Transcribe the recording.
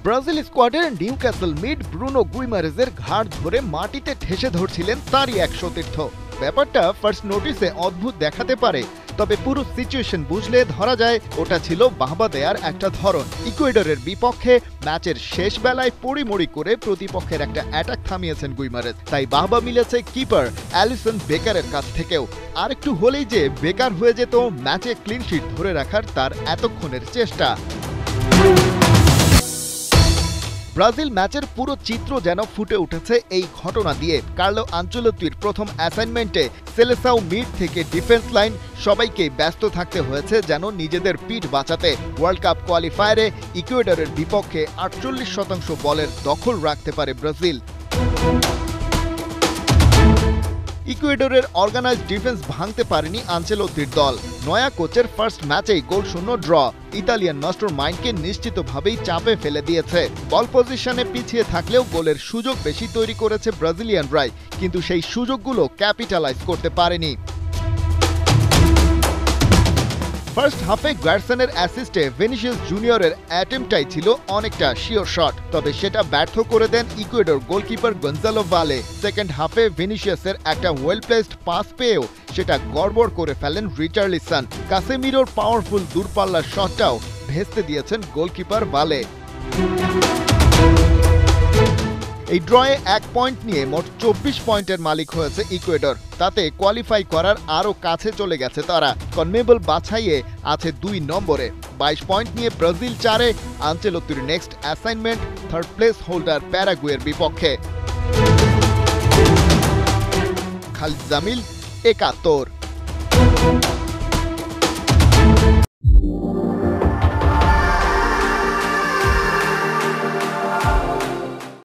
Brazil স্কোয়াডের Newcastle mid Bruno গুইমারেজের ঘাড় ধরে মাটিতে ঠেসে ধরছিলেন তারই এক সতীর্থ। ব্যাপারটা ফার্স্ট নোটিসে অদ্ভুত দেখাতে পারে, তবে পুরো সিচুয়েশন বুঝলে ধরা যায় ওটা ছিল বাহবা দেয়ার একটা ধরন। ইকুয়েডরের বিপক্ষে ম্যাচের শেষ বেলায় পড়িমড়ি করে প্রতিপক্ষের একটা অ্যাটাক থামিয়েছেন গুইমারেজ, তাই বাহবা মিলেছে কিপার অ্যালিসন বেকারের কাছ থেকেও। আর একটু হলেই যে বেকার হয়ে যেত ম্যাচে ক্লিনশিট ধরে রাখার তার এতক্ষণের চেষ্টা। ব্রাজিল ম্যাচের পুরো চিত্র যেন ফুটে উঠেছে এই ঘটনা দিয়ে। কার্লো আনচেলোত্তির প্রথম অ্যাসাইনমেন্টে সেলেসাও মিড থেকে ডিফেন্স লাইন সবাইকে ব্যস্ত থাকতে হয়েছে যেন নিজেদের পিঠ বাঁচাতে। ওয়ার্ল্ড কাপ কোয়ালিফায়ারে ইকুয়েডরের বিপক্ষে 48% বলের দখল রাখতে পারে ব্রাজিল। ইকুয়েডরের অর্গানাইজ ডিফেন্স ভাঙতে পারেনি আনচেলোত্তির দল। নয়া কোচের ফার্স্ট ম্যাচেই গোলশূন্য ড্র ইতালিয়ান মাস্টার মাইন্ডকে নিশ্চিতভাবেই চাপে ফেলে দিয়েছে। বল পজিশনে পিছিয়ে থাকলেও গোলের সুযোগ বেশি তৈরি করেছে ব্রাজিলিয়ানরাই, কিন্তু সেই সুযোগগুলো ক্যাপিটালাইজ করতে পারেনি। ফার্স্ট হাফে গার্সনের অ্যাসিস্টে ভিনিসিয়াস জুনিয়রের অ্যাটেম্পটাই ছিল অনেকটা শিওর শট, তবে সেটা ব্যর্থ করে দেন ইকুয়েডর গোলকিপার গঞ্জালো ভালে। সেকেন্ড হাফে ভিনিসিয়াসের একটা ওয়েল প্লেসড পাস পেয়েও সেটা গড়বড় করে ফেলেন রিচার্লিসন। কাসেমিরোর পাওয়ারফুল দূরপাল্লার শটটাও ভেস্তে দিয়েছেন গোলকিপার ভালে। এই ড্রয়ে 1 পয়েন্ট নিয়ে মোট 24 পয়েন্টের মালিক হয়েছে ইকুয়েডর। তাতে কোয়ালিফাই করার আরও কাছে চলে গেছে তারা। কনমেবল বাছাইয়ে আছে 2 নম্বরে। 22 পয়েন্ট নিয়ে ব্রাজিল 4-এ। আনচেলোত্তির next assignment third place holder প্যারাগুয়ের বিপক্ষে। খালিদ জামিল, 71।